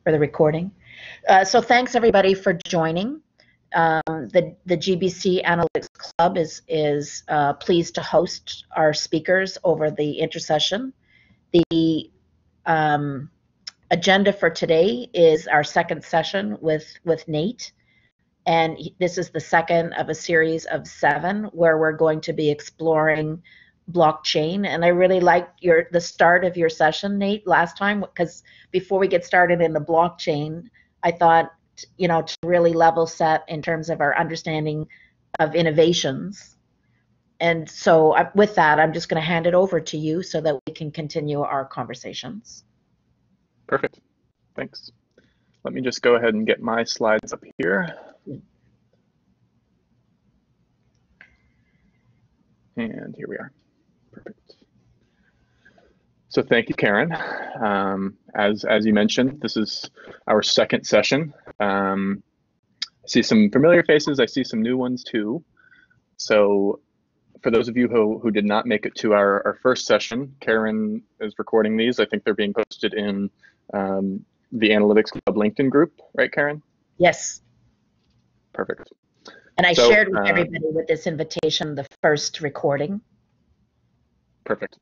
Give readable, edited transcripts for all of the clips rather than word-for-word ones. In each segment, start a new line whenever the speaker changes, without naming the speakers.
for the recording. So thanks everybody for joining. The GBC Analytics Club is pleased to host our speakers over the intersession. The agenda for today is our second session with Nate, and this is the second of a series of 7 where we're going to be exploring blockchain. And I really liked the start of your session, Nate, last time, because before we get started in the blockchain, I thought, to really level set in terms of our understanding of innovations. And so with that, I'm just going to hand it over to you so that we can continue our conversations.
Perfect. Thanks. Let me just go ahead and get my slides up here. And here we are. Perfect. So thank you, Karen. As you mentioned, this is our second session. I see some familiar faces. I see some new ones too. So for those of you who did not make it to our first session, Karen is recording these. I think they're being posted in the Analytics Club LinkedIn group, right, Karen?
Yes.
Perfect.
And I shared with everybody with this invitation the first recording.
Perfect.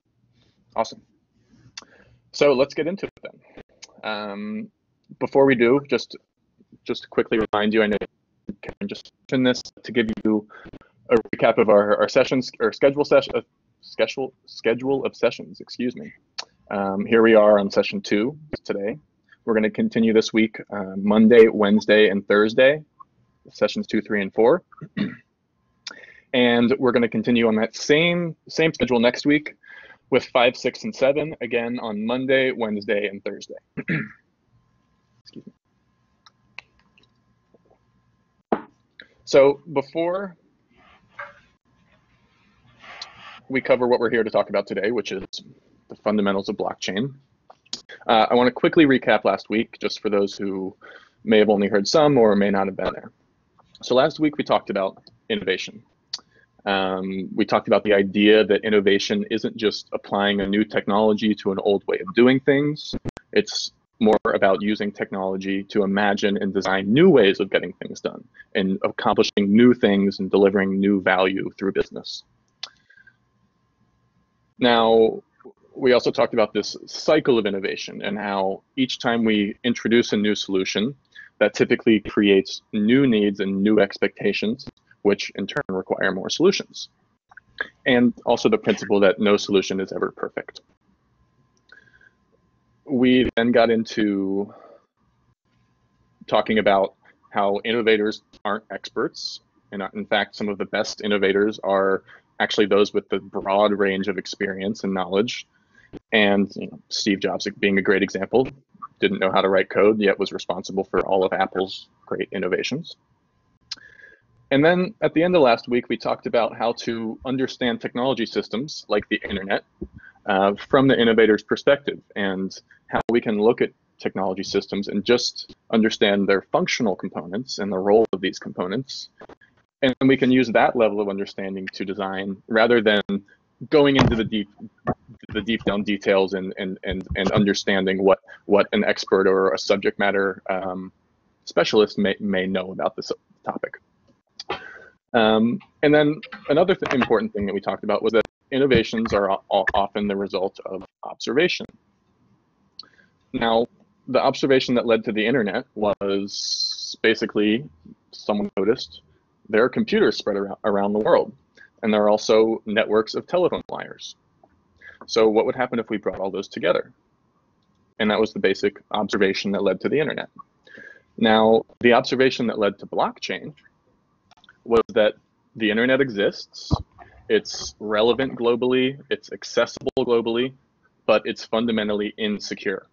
Awesome. So let's get into it then. Before we do, just to quickly remind you, I know Karen just mentioned this, to give you a recap of our sessions, or schedule of sessions, excuse me. Here we are on session 2 today. We're going to continue this week, Monday, Wednesday, and Thursday, sessions 2, 3, and 4. And we're going to continue on that same schedule next week with 5, 6, and 7, again on Monday, Wednesday, and Thursday. Excuse me. So before we cover what we're here to talk about today, which is the fundamentals of blockchain, I want to quickly recap last week, just for those who may have only heard some or may not have been there. So last week we talked about innovation. We talked about the idea that innovation isn't just applying a new technology to an old way of doing things. It's more about using technology to imagine and design new ways of getting things done and accomplishing new things and delivering new value through business. Now, we also talked about this cycle of innovation and how each time we introduce a new solution, that typically creates new needs and new expectations, which in turn require more solutions. And also the principle that no solution is ever perfect. We then got into talking about how innovators aren't experts. And in fact, some of the best innovators are actually those with the broad range of experience and knowledge. And Steve Jobs being a great example, didn't know how to write code, yet was responsible for all of Apple's great innovations. And then at the end of last week, we talked about how to understand technology systems like the internet from the innovator's perspective, and how we can look at technology systems and just understand their functional components and the role of these components. And we can use that level of understanding to design, rather than going into the deep down details and understanding what an expert or a subject matter specialist may know about this topic. And then another important thing that we talked about was that innovations are often the result of observation. Now, the observation that led to the internet was basically someone noticed there are computers spread around the world, and there are also networks of telephone wires. So what would happen if we brought all those together? And that was the basic observation that led to the internet. Now, the observation that led to blockchain was that the internet exists, it's relevant globally, it's accessible globally, but it's fundamentally insecure.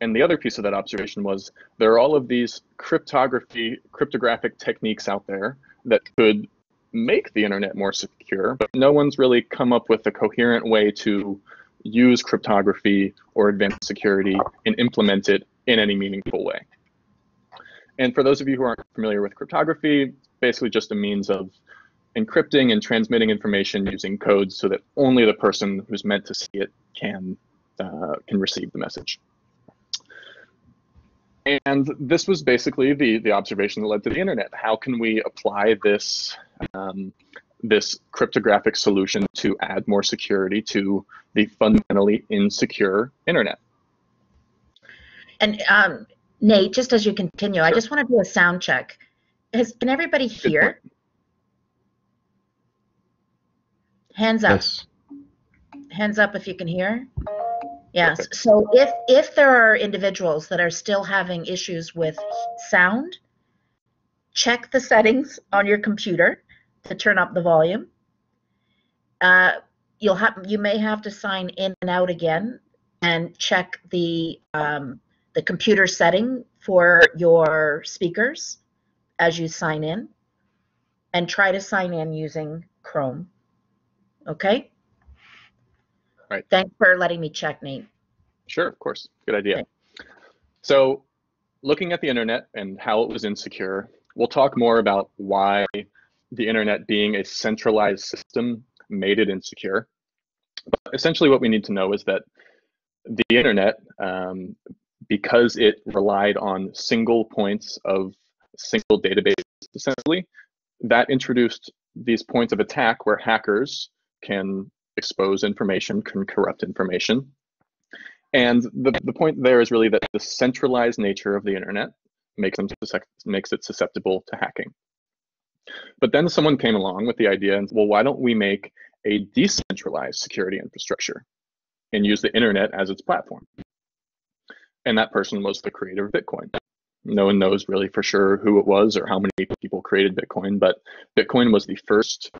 And the other piece of that observation was there are all of these cryptographic techniques out there that could make the internet more secure, but no one's really come up with a coherent way to use cryptography or advanced security and implement it in any meaningful way. And for those of you who aren't familiar with cryptography, basically just a means of encrypting and transmitting information using codes so that only the person who's meant to see it can receive the message. And this was basically the observation that led to the internet. How can we apply this this cryptographic solution to add more security to the fundamentally insecure internet?
And Nate, just as you continue,
Sure.
I just want to do a sound check. Can everybody hear? Hands up.
Yes.
Hands up if you can hear. Yes. Perfect. So if there are individuals that are still having issues with sound, check the settings on your computer to turn up the volume. You may have to sign in and out again and check the computer setting for your speakers as you sign in, and try to sign in using Chrome. Okay?
Right.
Thanks for letting me check, Nate.
Sure, of course. Good idea. Okay. So looking at the internet and how it was insecure, we'll talk more about why the internet being a centralized system made it insecure. But essentially what we need to know is that the internet, because it relied on single points of single database, essentially, that introduced these points of attack where hackers can expose information, can corrupt information. And the point there is really that the centralized nature of the internet makes it susceptible to hacking. But then someone came along with the idea, well, why don't we make a decentralized security infrastructure and use the internet as its platform? And that person was the creator of Bitcoin. No one knows really for sure who it was or how many people created Bitcoin, but Bitcoin was the first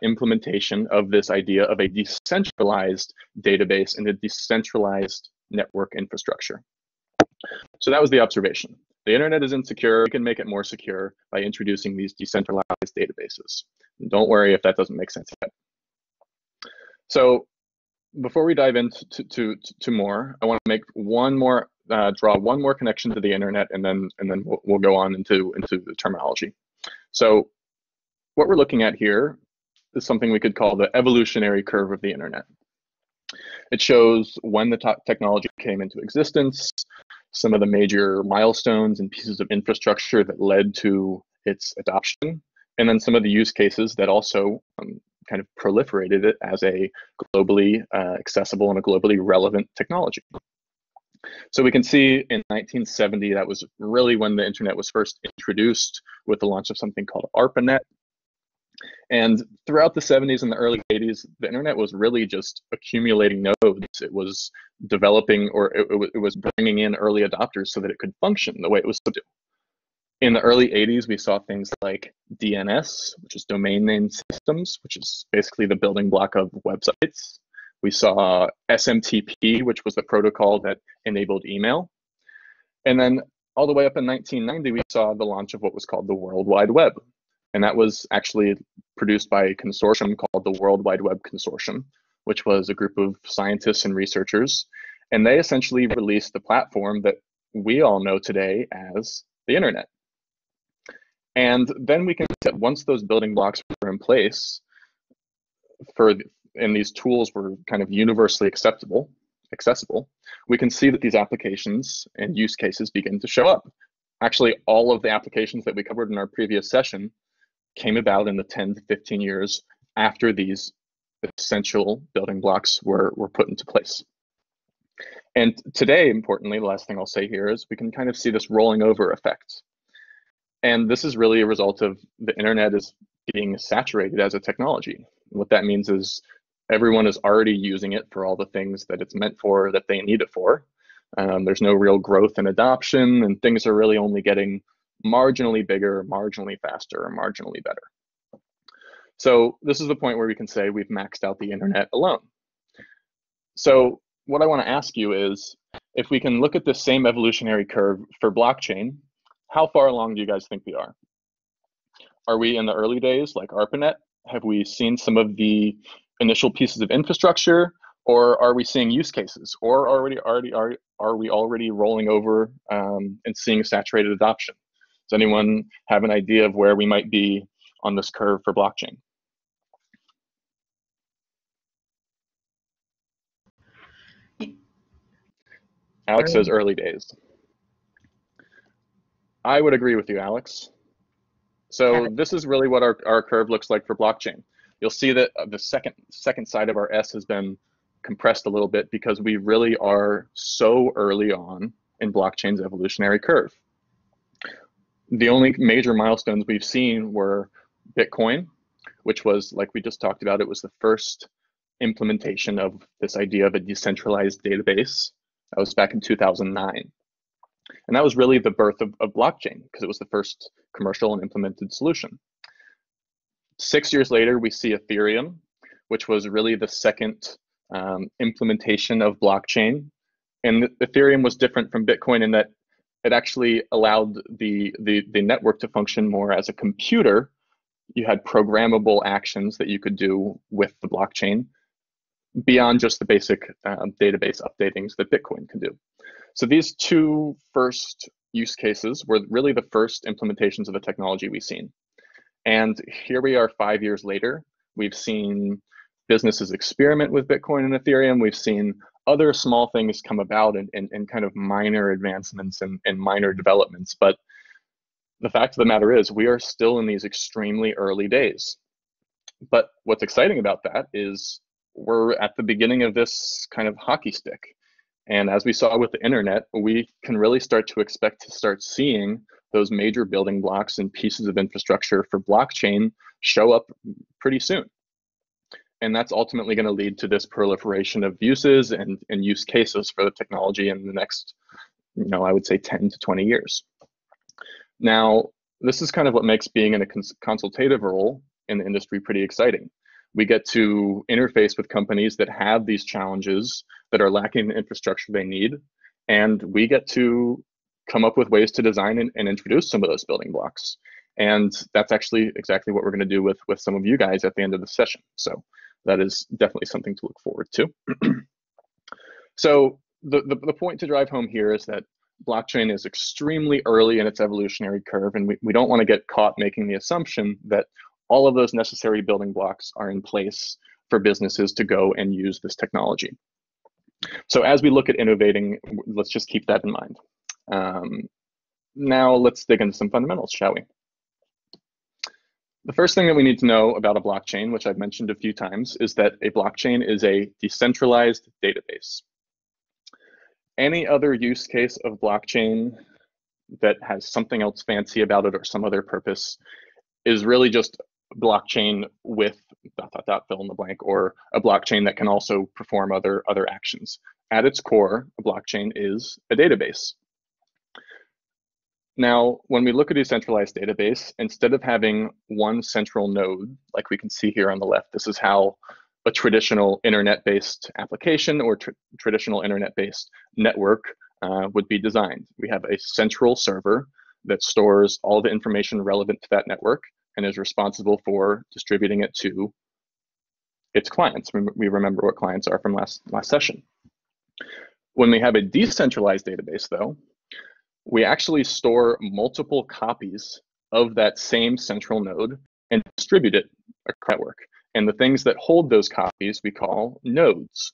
implementation of this idea of a decentralized database and a decentralized network infrastructure. So that was the observation. The internet is insecure. We can make it more secure by introducing these decentralized databases. And don't worry if that doesn't make sense yet. So before we dive into more, I want to make one more draw one more connection to the internet, and then we'll go on into the terminology. So what we're looking at here is something we could call the evolutionary curve of the internet. It shows when the technology came into existence, some of the major milestones and pieces of infrastructure that led to its adoption, and then some of the use cases that also kind of proliferated it as a globally accessible and a globally relevant technology. So we can see in 1970, that was really when the internet was first introduced with the launch of something called ARPANET. And throughout the 70s and the early 80s, the internet was really just accumulating nodes. It was developing, or it was bringing in early adopters so that it could function the way it was supposed to. In the early 80s, we saw things like DNS, which is domain name systems, which is basically the building block of websites. We saw SMTP, which was the protocol that enabled email. And then all the way up in 1990, we saw the launch of what was called the World Wide Web. And that was actually produced by a consortium called the World Wide Web Consortium, which was a group of scientists and researchers. And they essentially released the platform that we all know today as the internet. And then we can see that once those building blocks were in place, and these tools were kind of universally accessible, we can see that these applications and use cases begin to show up. Actually, all of the applications that we covered in our previous session came about in the 10 to 15 years after these essential building blocks were put into place. And today, importantly, the last thing I'll say here is we can kind of see this rolling over effect. And this is really a result of the internet is being saturated as a technology. What that means is everyone is already using it for all the things that it's meant for, that they need it for. There's no real growth and adoption, and things are really only getting marginally bigger, marginally faster, or marginally better. So this is the point where we can say we've maxed out the internet alone. So what I want to ask you is, if we can look at the same evolutionary curve for blockchain, how far along do you guys think we are? Are we in the early days like ARPANET? Have we seen some of the initial pieces of infrastructure, or are we seeing use cases, or are we already rolling over and seeing saturated adoption? Does anyone have an idea of where we might be on this curve for blockchain? Alex says early days. I would agree with you, Alex. So
Kevin?
this is really what our curve looks like for blockchain. You'll see that the second side of our S has been compressed a little bit because we really are so early on in blockchain's evolutionary curve. The only major milestones we've seen were Bitcoin, which was, like we just talked about, it was the first implementation of this idea of a decentralized database. That was back in 2009. And that was really the birth of blockchain because it was the first commercial and implemented solution. 6 years later, we see Ethereum, which was really the second implementation of blockchain. And Ethereum was different from Bitcoin in that it actually allowed the network to function more as a computer. You had programmable actions that you could do with the blockchain beyond just the basic database updatings that Bitcoin can do. So these two first use cases were really the first implementations of the technology we've seen. And here we are 5 years later. We've seen businesses experiment with Bitcoin and Ethereum. We've seen other small things come about and kind of minor advancements and minor developments. But the fact of the matter is we are still in these extremely early days. But what's exciting about that is we're at the beginning of this kind of hockey stick. And as we saw with the internet, we can really start to expect to start seeing those major building blocks and pieces of infrastructure for blockchain show up pretty soon. And that's ultimately going to lead to this proliferation of uses and use cases for the technology in the next, I would say 10 to 20 years. Now, this is kind of what makes being in a consultative role in the industry pretty exciting. We get to interface with companies that have these challenges, that are lacking the infrastructure they need, and we get to come up with ways to design and introduce some of those building blocks. And that's actually exactly what we're going to do with some of you guys at the end of the session. So that is definitely something to look forward to. So the point to drive home here is that blockchain is extremely early in its evolutionary curve, and we don't want to get caught making the assumption that all of those necessary building blocks are in place for businesses to go and use this technology. So as we look at innovating, let's just keep that in mind. Now let's dig into some fundamentals, shall we? The first thing that we need to know about a blockchain, which I've mentioned a few times, is that a blockchain is a decentralized database. Any other use case of blockchain that has something else fancy about it or some other purpose is really just blockchain with ... fill in the blank, or a blockchain that can also perform other actions. At its core, a blockchain is a database. Now, when we look at a decentralized database, instead of having one central node, like we can see here on the left, this is how a traditional internet-based application or traditional internet-based network would be designed. We have a central server that stores all the information relevant to that network and is responsible for distributing it to its clients. We remember what clients are from last session. When we have a decentralized database, though, we actually store multiple copies of that same central node and distribute it across the network. And the things that hold those copies we call nodes.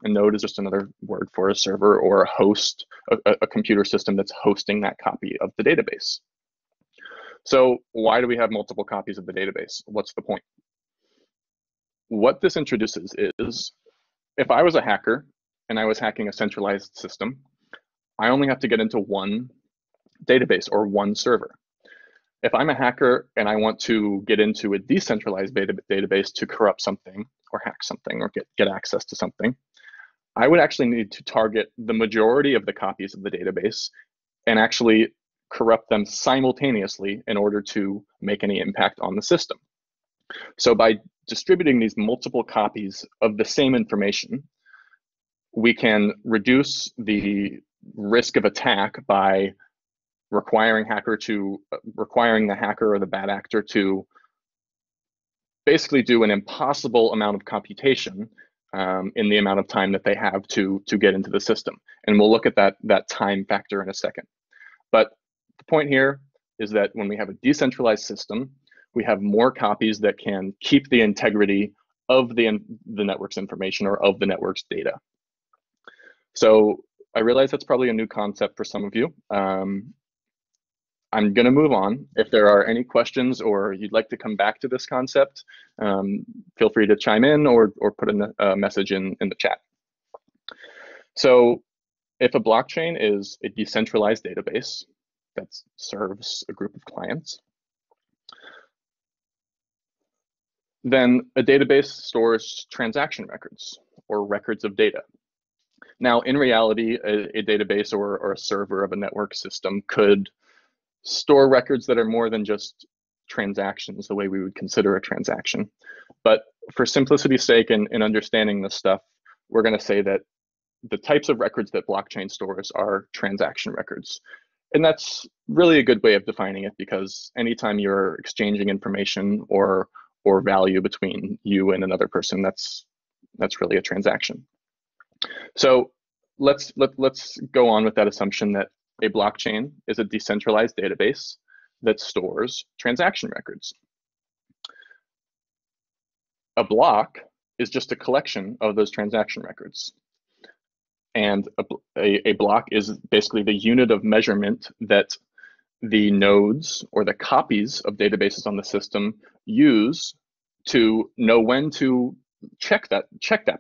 A node is just another word for a server or a host, a computer system that's hosting that copy of the database. So why do we have multiple copies of the database? What's the point? What this introduces is, if I was a hacker and I was hacking a centralized system, I only have to get into one database or one server. If I'm a hacker and I want to get into a decentralized database to corrupt something or hack something or get access to something, I would actually need to target the majority of the copies of the database and actually corrupt them simultaneously in order to make any impact on the system. So by distributing these multiple copies of the same information, we can reduce the risk of attack by requiring the hacker or the bad actor to basically do an impossible amount of computation in the amount of time that they have to get into the system. And we'll look at that time factor in a second. But the point here is that when we have a decentralized system, we have more copies that can keep the integrity of the network's information or of the network's data. So I realize that's probably a new concept for some of you. I'm going to move on. If there are any questions or you'd like to come back to this concept, feel free to chime in or put a message in the chat. So if a blockchain is a decentralized database that serves a group of clients, then a database stores transaction records or records of data. Now, in reality, a database or a server of a network system could store records that are more than just transactions, the way we would consider a transaction. But for simplicity's sake and understanding this stuff, we're going to say that the types of records that blockchain stores are transaction records. And that's really a good way of defining it, because anytime you're exchanging information or value between you and another person, that's really a transaction. So let's go on with that assumption that a blockchain is a decentralized database that stores transaction records. A block is just a collection of those transaction records. And a block is basically the unit of measurement that the nodes or the copies of databases on the system use to know when to check that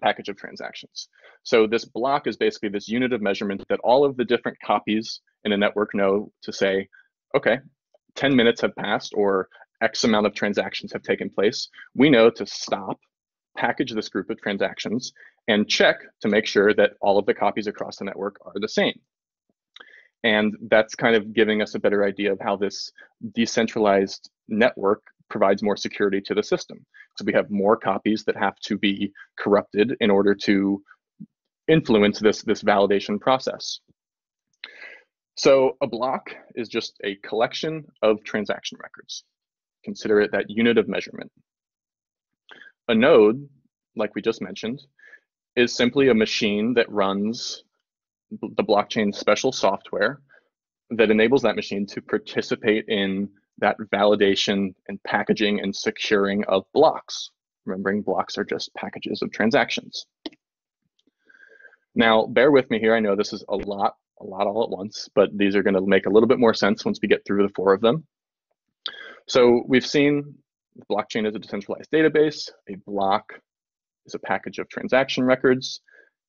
package of transactions. So this block is basically this unit of measurement that all of the different copies in a network know to say, okay, 10 minutes have passed or X amount of transactions have taken place. We know to stop, package this group of transactions, and check to make sure that all of the copies across the network are the same. And that's kind of giving us a better idea of how this decentralized network provides more security to the system. So we have more copies that have to be corrupted in order to influence this validation process. So a block is just a collection of transaction records. Consider it that unit of measurement. A node, like we just mentioned, is simply a machine that runs the blockchain's special software that enables that machine to participate in that validation and packaging and securing of blocks. Remembering, blocks are just packages of transactions. Now, bear with me here. I know this is a lot all at once, but these are going to make a little bit more sense once we get through the 4 of them. So we've seen the blockchain is a decentralized database. A block is a package of transaction records.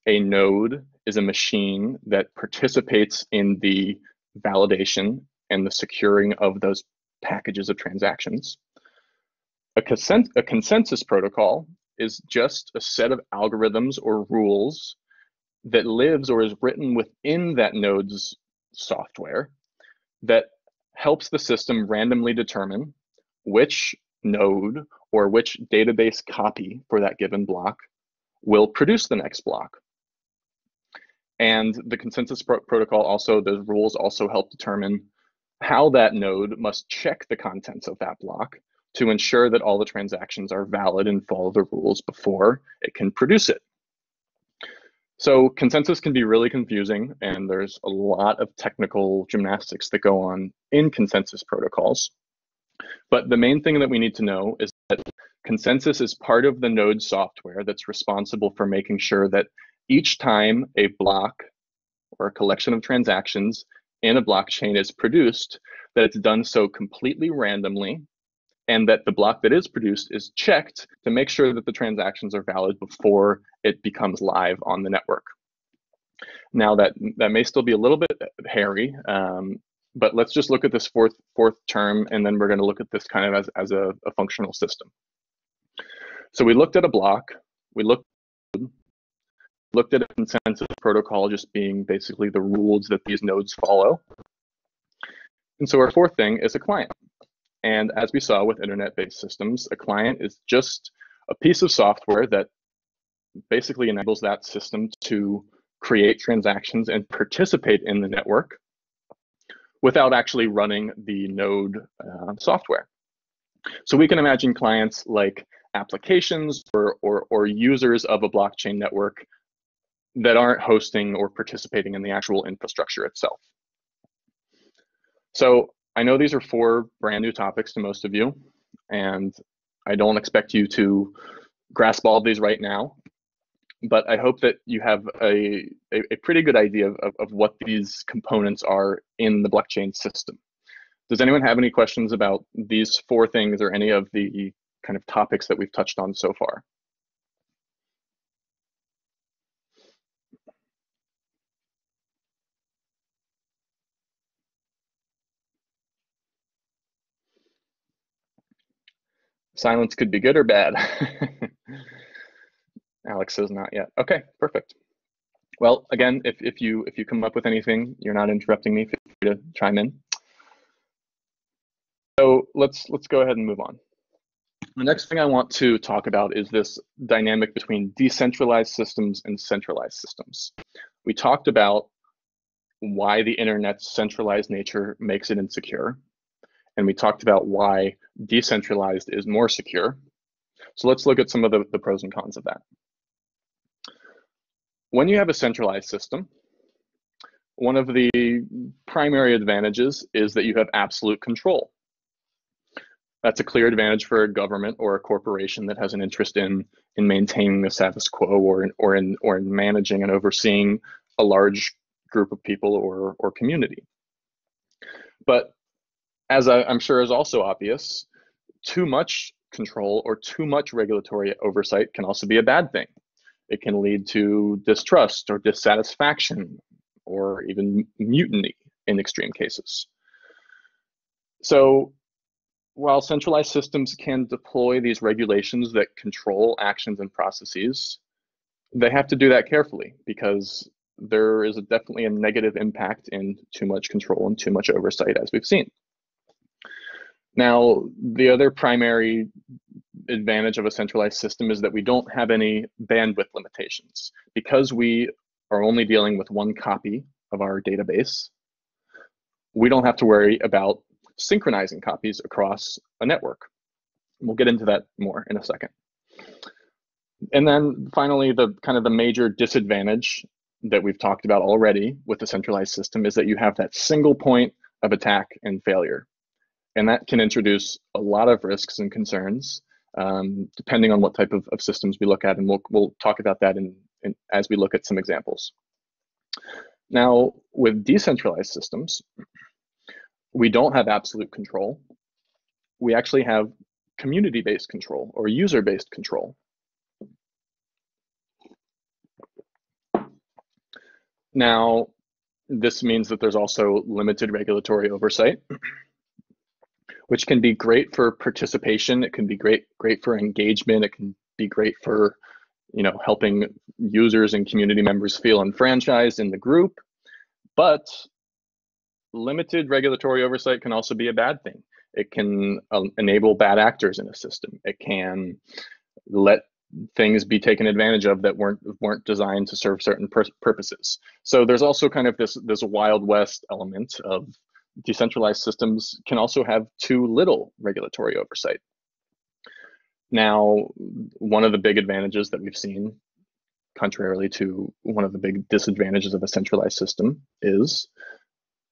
A node is a machine that participates in the validation and the securing of those packages of transactions. A consensus protocol is just a set of algorithms or rules that lives or is written within that node's software that helps the system randomly determine which node or which database copy for that given block will produce the next block. And the consensus protocol also, those rules also help determine how that node must check the contents of that block to ensure that all the transactions are valid and follow the rules before it can produce it. So consensus can be really confusing, and there's a lot of technical gymnastics that go on in consensus protocols. But the main thing that we need to know is that consensus is part of the node software that's responsible for making sure that each time a block or a collection of transactions in a blockchain is produced, that it's done so completely randomly, and that the block that is produced is checked to make sure that the transactions are valid before it becomes live on the network. Now that may still be a little bit hairy, but let's just look at this fourth term, and then we're going to look at this kind of as a functional system. So we looked at a block, we looked at a consensus protocol just being basically the rules that these nodes follow. And so our fourth thing is a client. And as we saw with internet-based systems, a client is just a piece of software that basically enables that system to create transactions and participate in the network without actually running the node software. So we can imagine clients like applications or users of a blockchain network that aren't hosting or participating in the actual infrastructure itself. So I know these are 4 brand new topics to most of you, and I don't expect you to grasp all of these right now, but I hope that you have a pretty good idea of what these components are in the blockchain system. Does anyone have any questions about these 4 things or any of the kind of topics that we've touched on so far? Silence could be good or bad. Alex says not yet. Okay, perfect. Well, again, if you come up with anything, you're not interrupting me, feel free to chime in. So let's go ahead and move on. The next thing I want to talk about is this dynamic between decentralized systems and centralized systems. We talked about why the internet's centralized nature makes it insecure, and we talked about why decentralized is more secure. So let's look at some of the pros and cons of that. When you have a centralized system, one of the primary advantages is that you have absolute control. That's a clear advantage for a government or a corporation that has an interest in maintaining the status quo or in managing and overseeing a large group of people or community. But as I'm sure is also obvious, too much control or too much regulatory oversight can also be a bad thing. It can lead to distrust or dissatisfaction or even mutiny in extreme cases. So while centralized systems can deploy these regulations that control actions and processes, they have to do that carefully because there is definitely a negative impact in too much control and too much oversight, as we've seen. Now, the other primary advantage of a centralized system is that we don't have any bandwidth limitations. Because we are only dealing with one copy of our database, we don't have to worry about synchronizing copies across a network. We'll get into that more in a second. And then finally, the kind of the major disadvantage that we've talked about already with the centralized system is that you have that single point of attack and failure. And that can introduce a lot of risks and concerns, depending on what type of systems we look at. And we'll talk about that as we look at some examples. Now, with decentralized systems, we don't have absolute control. We actually have community-based control or user-based control. Now, this means that there's also limited regulatory oversight, which can be great for participation. It can be great for engagement. It can be great for, helping users and community members feel enfranchised in the group. But limited regulatory oversight can also be a bad thing. It can enable bad actors in a system. It can let things be taken advantage of that weren't designed to serve certain purposes. So there's also kind of this Wild West element of decentralized systems can also have too little regulatory oversight. Now, one of the big advantages that we've seen, contrarily to one of the big disadvantages of a centralized system, is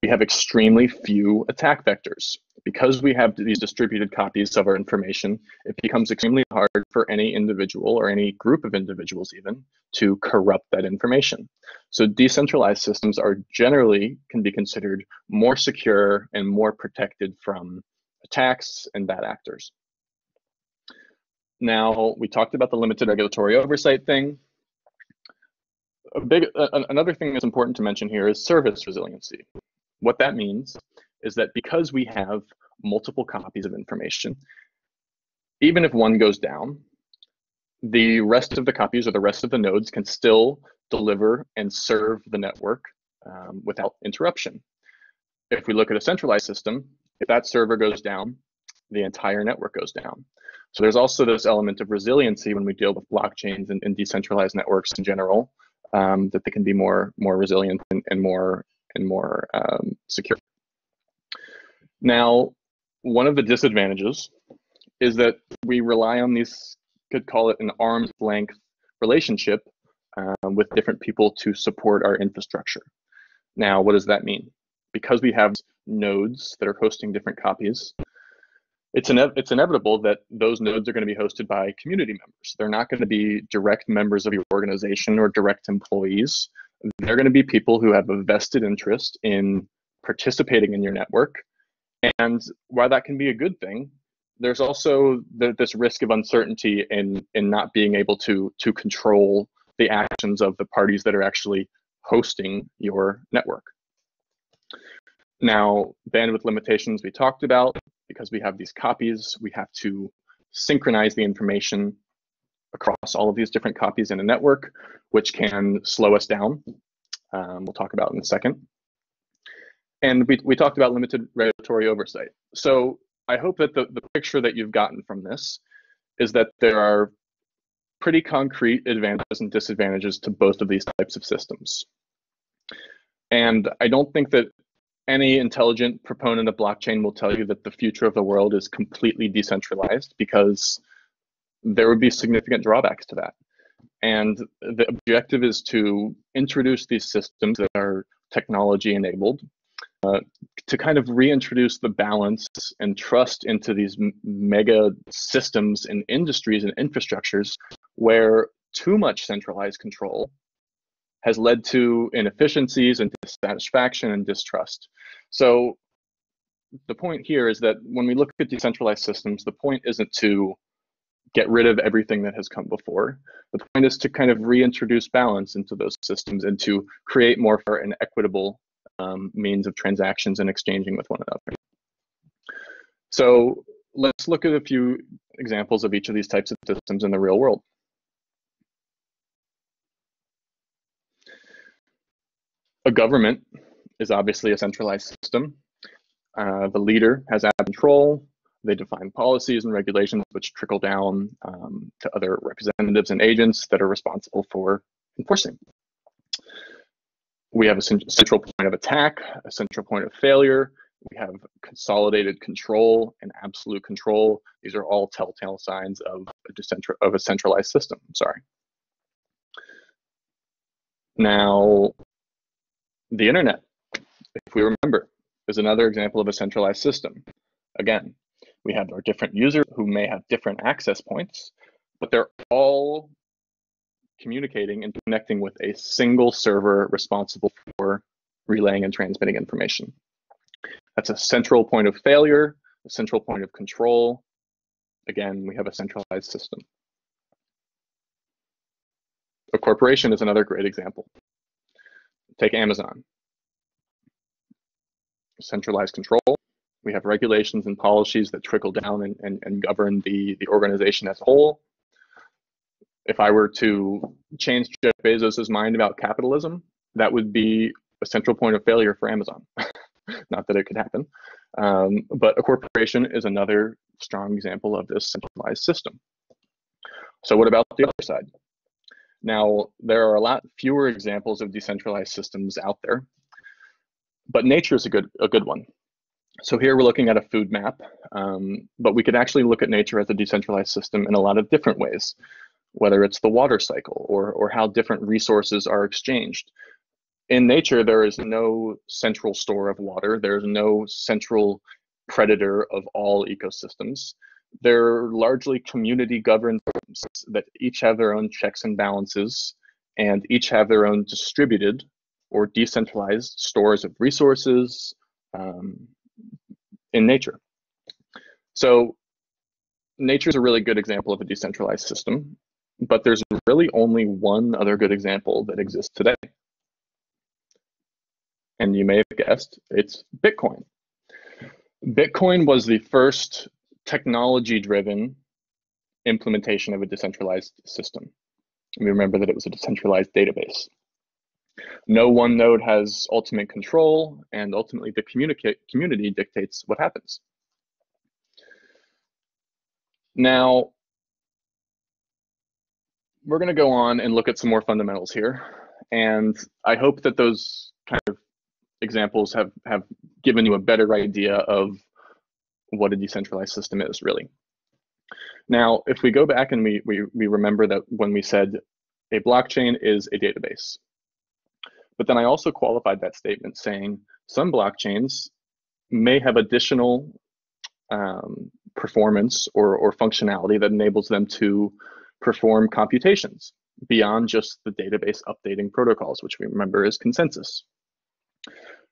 we have extremely few attack vectors. Because we have these distributed copies of our information, it becomes extremely hard for any individual or any group of individuals even to corrupt that information. So decentralized systems are generally can be considered more secure and more protected from attacks and bad actors. Now, we talked about the limited regulatory oversight thing. Another thing that's important to mention here is service resiliency. What that means is that because we have multiple copies of information, even if one goes down, the rest of the copies or the rest of the nodes can still deliver and serve the network without interruption. If we look at a centralized system, if that server goes down, the entire network goes down. So there's also this element of resiliency when we deal with blockchains and decentralized networks in general, that they can be more resilient and more secure. Now, one of the disadvantages is that we rely on these, could call it an arm's length relationship with different people to support our infrastructure. Now, what does that mean? Because we have nodes that are hosting different copies, it's inevitable that those nodes are going to be hosted by community members. They're not going to be direct members of your organization or direct employees. They're going to be people who have a vested interest in participating in your network And while that can be a good thing, there's also this risk of uncertainty in not being able to control the actions of the parties that are actually hosting your network. Now, bandwidth limitations we talked about, because we have these copies, we have to synchronize the information across all of these different copies in a network, which can slow us down. We'll talk about in a second. And we talked about limited regulatory oversight. So I hope that the picture that you've gotten from this is that there are pretty concrete advantages and disadvantages to both of these types of systems. And I don't think that any intelligent proponent of blockchain will tell you that the future of the world is completely decentralized, because there would be significant drawbacks to that. And the objective is to introduce these systems that are technology enabled, to kind of reintroduce the balance and trust into these mega systems and industries and infrastructures where too much centralized control has led to inefficiencies and dissatisfaction and distrust. So the point here is that when we look at decentralized systems, the point isn't to get rid of everything that has come before. The point is to kind of reintroduce balance into those systems and to create more fair and equitable means of transactions and exchanging with one another. So let's look at a few examples of each of these types of systems in the real world. A government is obviously a centralized system. The leader has control. They define policies and regulations which trickle down to other representatives and agents that are responsible for enforcing. We have a central point of attack, a central point of failure. We have consolidated control and absolute control. These are all telltale signs of a centralized system. Sorry. Now, the internet, if we remember, is another example of a centralized system. Again, we have our different users who may have different access points, but they're all communicating and connecting with a single server responsible for relaying and transmitting information. That's a central point of failure, a central point of control. Again, we have a centralized system. A corporation is another great example. Take Amazon. Centralized control. We have regulations and policies that trickle down and govern the organization as a whole. If I were to change Jeff Bezos's mind about capitalism, that would be a central point of failure for Amazon. Not that it could happen, but a corporation is another strong example of this centralized system. So what about the other side? Now, there are a lot fewer examples of decentralized systems out there, but nature is a good one. So here we're looking at a food map, but we could actually look at nature as a decentralized system in a lot of different ways, whether it's the water cycle or how different resources are exchanged. In nature, there is no central store of water. There's no central predator of all ecosystems. They're largely community governed systems that each have their own checks and balances and each have their own distributed or decentralized stores of resources in nature. So nature is a really good example of a decentralized system, but there's really only one other good example that exists today. And you may have guessed, it's Bitcoin. Bitcoin was the first technology-driven implementation of a decentralized system. And we remember that it was a decentralized database. No one node has ultimate control, and ultimately the community dictates what happens. Now, we're going to go on and look at some more fundamentals here. And I hope that those kind of examples have given you a better idea of what a decentralized system is, really. Now, if we go back and we remember that when we said a blockchain is a database, but then I also qualified that statement saying some blockchains may have additional performance or functionality that enables them to perform computations beyond just the database updating protocols, which we remember is consensus.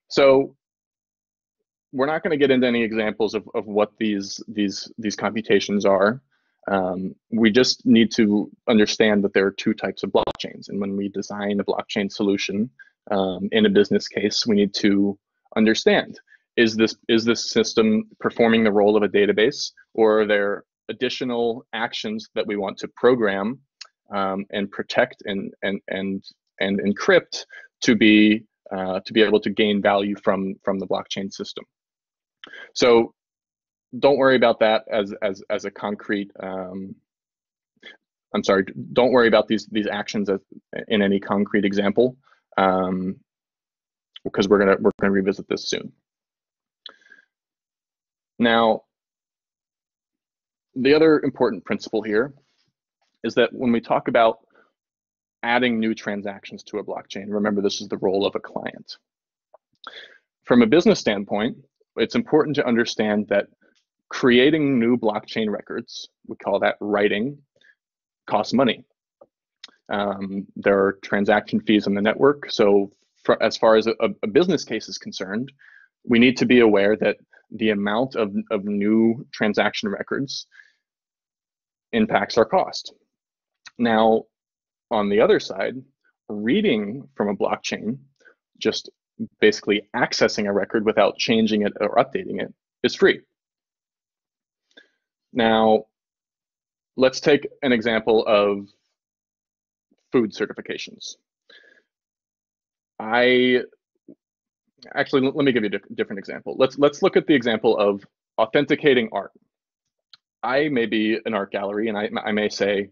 So we're not going to get into any examples of what these computations are. We just need to understand that there are two types of blockchains. And when we design a blockchain solution in a business case, we need to understand, is this system performing the role of a database, or are there additional actions that we want to program and protect and encrypt to be able to gain value from the blockchain system? So don't worry about that as a concrete. I'm sorry. Don't worry about these actions in any concrete example, because we're gonna revisit this soon. Now, the other important principle here is that when we talk about adding new transactions to a blockchain, remember this is the role of a client. From a business standpoint, it's important to understand that creating new blockchain records, we call that writing, costs money. There are transaction fees on the network. So as far as a business case is concerned, we need to be aware that the amount of new transaction records impacts our cost. Now, on the other side, reading from a blockchain, just basically accessing a record without changing it or updating it, is free. Now, let's take an example of food certifications. Actually, let me give you a different example. Let's look at the example of authenticating art. I may be an art gallery, and I may say,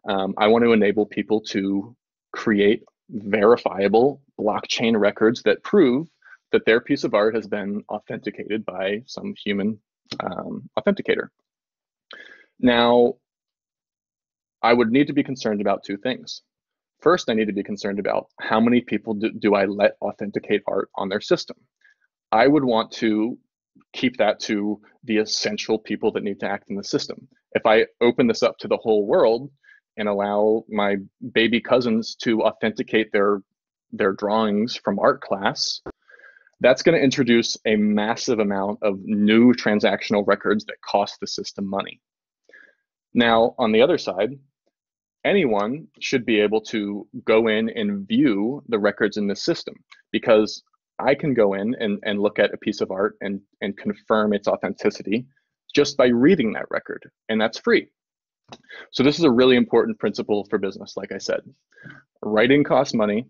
I want to enable people to create verifiable blockchain records that prove that their piece of art has been authenticated by some human authenticator. Now, I would need to be concerned about two things. First, I need to be concerned about how many people do I let authenticate art on their system. I would want to keep that to the essential people that need to act in the system. If I open this up to the whole world and allow my baby cousins to authenticate their drawings from art class, that's going to introduce a massive amount of new transactional records that cost the system money. Now, on the other side, anyone should be able to go in and view the records in the system, because I can go in and look at a piece of art and confirm its authenticity just by reading that record, and that's free. So this is a really important principle for business, like I said. Writing costs money,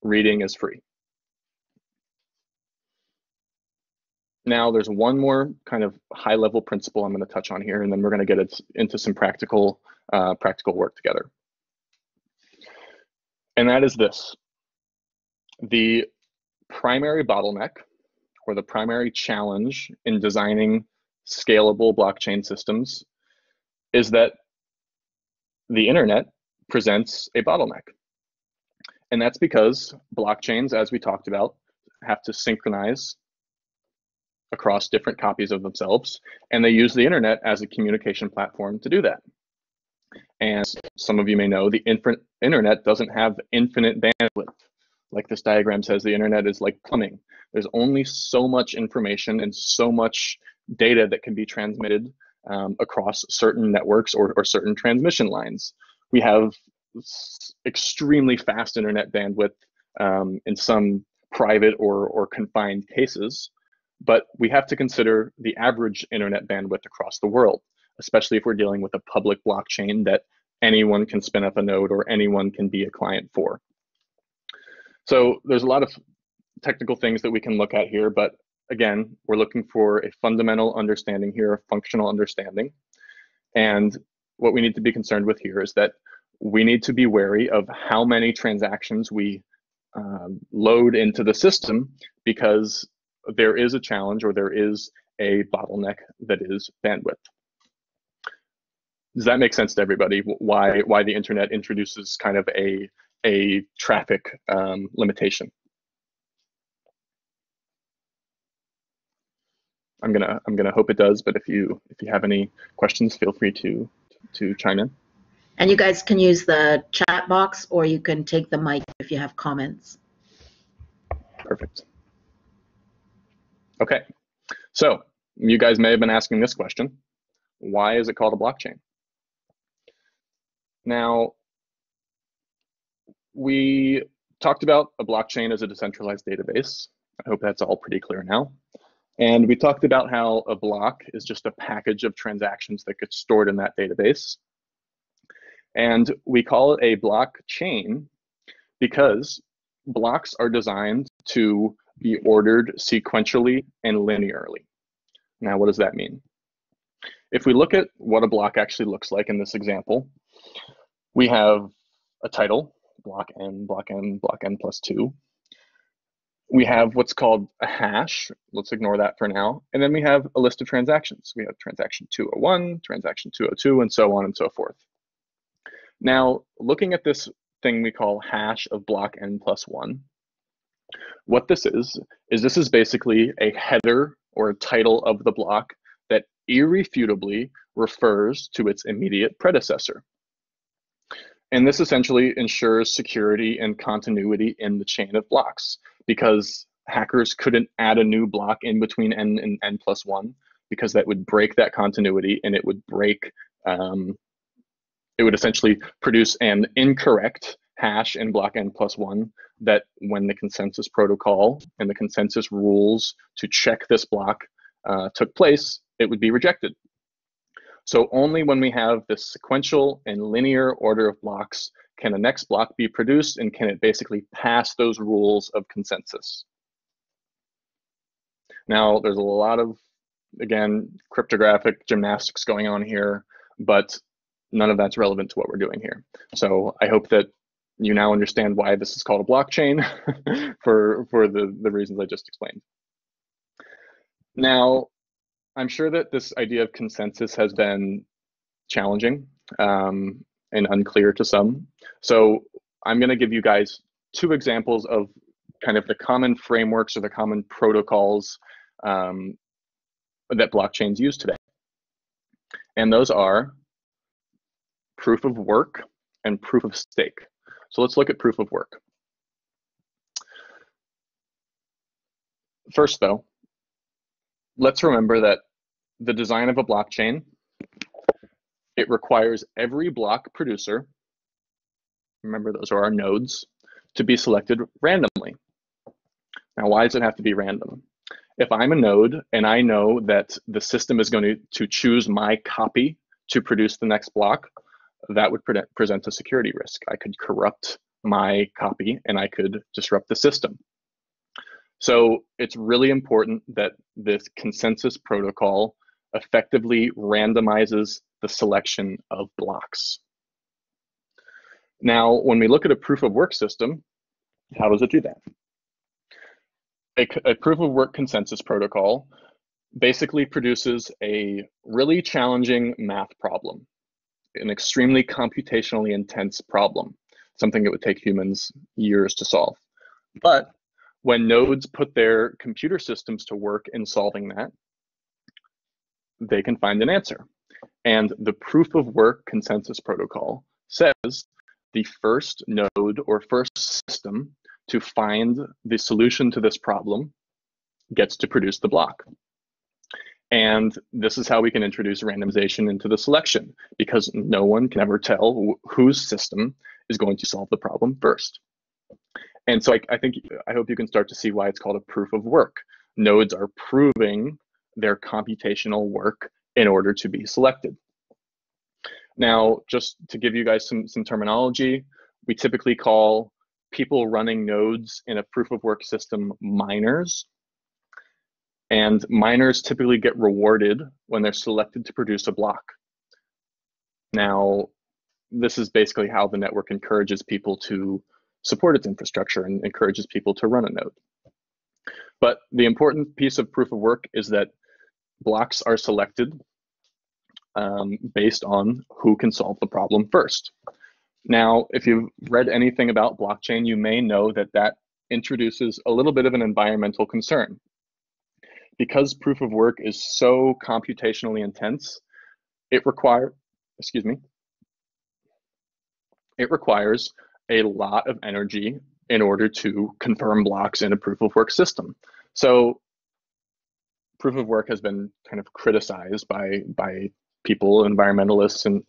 reading is free. Now, there's one more kind of high-level principle I'm going to touch on here, and then we're going to get into some practical work together. And that is this. The primary bottleneck, or the primary challenge in designing scalable blockchain systems, is that the internet presents a bottleneck. And that's because blockchains, as we talked about, have to synchronize across different copies of themselves, and they use the internet as a communication platform to do that. And some of you may know, the internet doesn't have infinite bandwidth. Like this diagram says, the internet is like plumbing. There's only so much information and so much data that can be transmitted across certain networks or certain transmission lines. We have extremely fast internet bandwidth in some private or confined cases, but we have to consider the average internet bandwidth across the world, especially if we're dealing with a public blockchain that anyone can spin up a node or anyone can be a client for. So there's a lot of technical things that we can look at here, but again, we're looking for a fundamental understanding here, a functional understanding. And what we need to be concerned with here is that we need to be wary of how many transactions we load into the system, because there is a challenge, or there is a bottleneck that is bandwidth. Does that make sense to everybody? Why the internet introduces kind of a traffic limitation? I'm gonna hope it does, but if you have any questions, feel free to chime in.
And you guys can use the chat box, or you can take the mic if you have comments.
Perfect. Okay, So you guys may have been asking this question: why is it called a blockchain? Now, we talked about a blockchain as a decentralized database. I hope that's all pretty clear now. And we talked about how a block is just a package of transactions that gets stored in that database. And we call it a blockchain because blocks are designed to be ordered sequentially and linearly. Now, what does that mean? If we look at what a block actually looks like in this example, we have a title, block n, block n, block n plus 2. We have what's called a hash. Let's ignore that for now. And then we have a list of transactions. We have transaction 201, transaction 202, and so on and so forth. Now, looking at this thing we call hash of block n plus 1, what this is basically a header or a title of the block that irrefutably refers to its immediate predecessor. And this essentially ensures security and continuity in the chain of blocks, because hackers couldn't add a new block in between n and n plus 1, because that would break that continuity, and it would break, it would essentially produce an incorrect hash in block n plus 1 that when the consensus protocol and the consensus rules to check this block took place, it would be rejected. So only when we have this sequential and linear order of blocks can the next block be produced, and can it basically pass those rules of consensus. Now, there's a lot of, again, cryptographic gymnastics going on here, but none of that's relevant to what we're doing here. So I hope that you now understand why this is called a blockchain for the reasons I just explained. Now, I'm sure that this idea of consensus has been challenging and unclear to some. So I'm going to give you guys 2 examples of kind of the common frameworks or the common protocols that blockchains use today. And those are proof of work and proof of stake. So let's look at proof of work. First, though, let's remember that the design of a blockchain, it requires every block producer, remember those are our nodes, to be selected randomly. Now, why does it have to be random? If I'm a node and I know that the system is going to choose my copy to produce the next block, that would present a security risk. I could corrupt my copy and I could disrupt the system. So it's really important that this consensus protocol effectively randomizes the selection of blocks. Now, when we look at a proof of work system, how does it do that? A proof of work consensus protocol basically produces a really challenging math problem, an extremely computationally intense problem, something that would take humans years to solve. But when nodes put their computer systems to work in solving that, they can find an answer. And the proof of work consensus protocol says the first node or first system to find the solution to this problem gets to produce the block. And this is how we can introduce randomization into the selection, because no one can ever tell whose system is going to solve the problem first. And so I hope you can start to see why it's called a proof of work. Nodes are proving their computational work in order to be selected. Now, just to give you guys some terminology, we typically call people running nodes in a proof of work system miners. And miners typically get rewarded when they're selected to produce a block. Now, this is basically how the network encourages people to support its infrastructure and encourages people to run a node. But the important piece of proof of work is that blocks are selected based on who can solve the problem first. Now, if you've read anything about blockchain, you may know that that introduces a little bit of an environmental concern. Because proof of work is so computationally intense, it requires a lot of energy in order to confirm blocks in a proof of work system. So proof of work has been kind of criticized by people, environmentalists and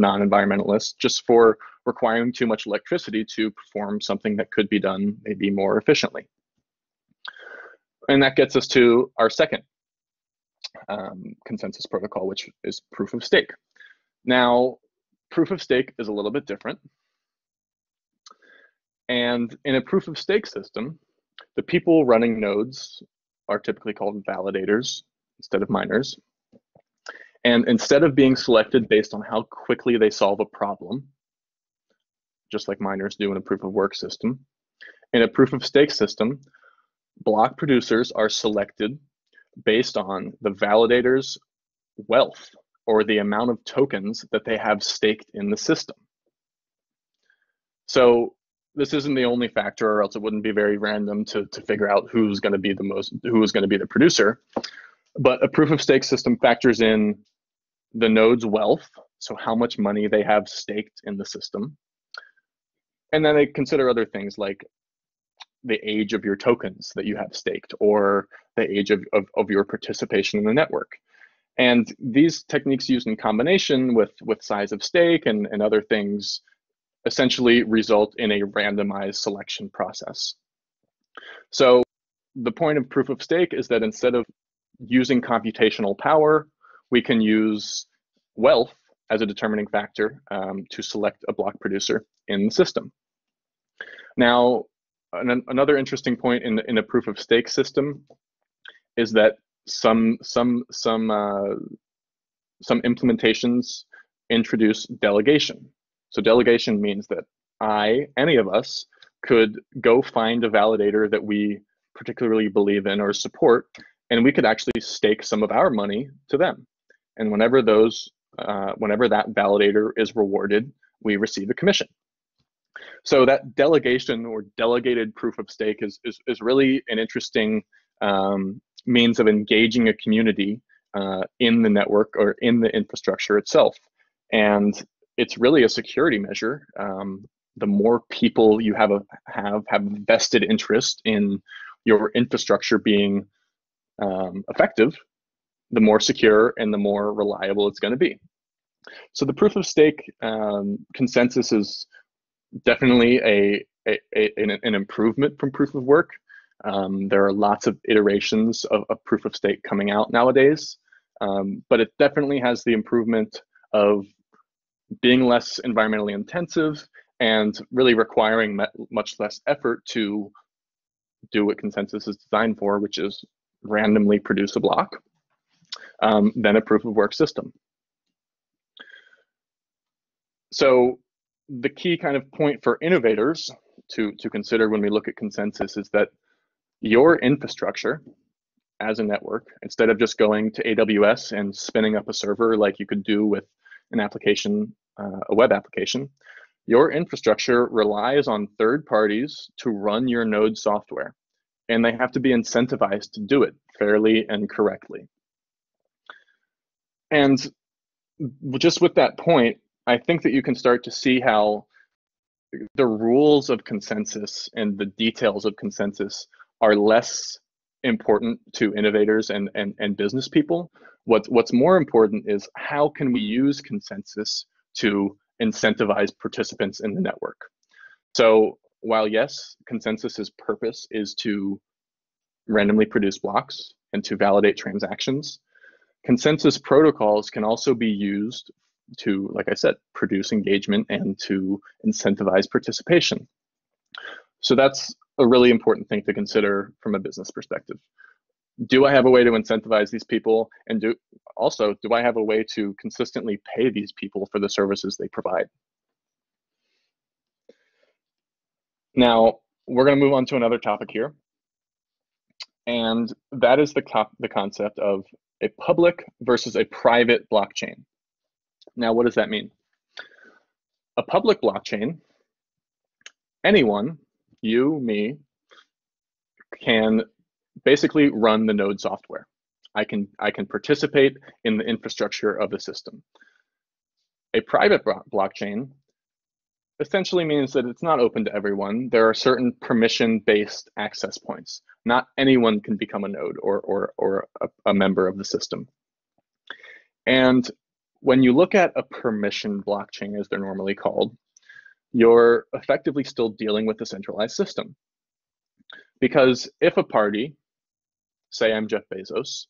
non-environmentalists, just for requiring too much electricity to perform something that could be done maybe more efficiently. And that gets us to our second consensus protocol, which is proof of stake. Now, proof of stake is a little bit different. And in a proof of stake system, the people running nodes are typically called validators instead of miners. And instead of being selected based on how quickly they solve a problem, just like miners do in a proof of work system, in a proof of stake system, block producers are selected based on the validator's wealth, or the amount of tokens that they have staked in the system. So this isn't the only factor, or else it wouldn't be very random to figure out who's going to be the producer. But a proof of stake system factors in the node's wealth, so how much money they have staked in the system. And then they consider other things like the age of your tokens that you have staked, or the age of your participation in the network. And these techniques used in combination with size of stake and other things essentially result in a randomized selection process. So the point of proof of stake is that instead of using computational power, we can use wealth as a determining factor to select a block producer in the system. Now, another interesting point in a proof of stake system is that some implementations introduce delegation. So delegation means that any of us, could go find a validator that we particularly believe in or support, and we could actually stake some of our money to them. And whenever that validator is rewarded, we receive a commission. So that delegation or delegated proof of stake is really an interesting means of engaging a community in the network or in the infrastructure itself. And it's really a security measure. The more people you have vested interest in your infrastructure being effective, the more secure and the more reliable it's going to be. So the proof of stake consensus is definitely an improvement from proof of work. There are lots of iterations of proof of stake coming out nowadays, but it definitely has the improvement of being less environmentally intensive and really requiring much less effort to do what consensus is designed for, which is randomly produce a block, than a proof of work system. So the key kind of point for innovators to consider when we look at consensus is that your infrastructure as a network, instead of just going to AWS and spinning up a server like you could do with an application, a web application, your infrastructure relies on third parties to run your node software, and they have to be incentivized to do it fairly and correctly. And just with that point, I think that you can start to see how the rules of consensus and the details of consensus are less important to innovators and business people. What's more important is how can we use consensus to incentivize participants in the network. So while yes, consensus's purpose is to randomly produce blocks and to validate transactions, consensus protocols can also be used to, like I said, produce engagement and to incentivize participation. So that's a really important thing to consider from a business perspective. Do I have a way to incentivize these people? And do I have a way to consistently pay these people for the services they provide? Now, we're going to move on to another topic here. And that is the concept of a public versus a private blockchain. Now, what does that mean? A public blockchain, anyone, you, me, can basically run the node software. I can participate in the infrastructure of the system. A private blockchain, essentially means that it's not open to everyone. There are certain permission-based access points. Not anyone can become a node or a member of the system. And when you look at a permission blockchain, as they're normally called, you're effectively still dealing with a centralized system. Because if a party, say I'm Jeff Bezos,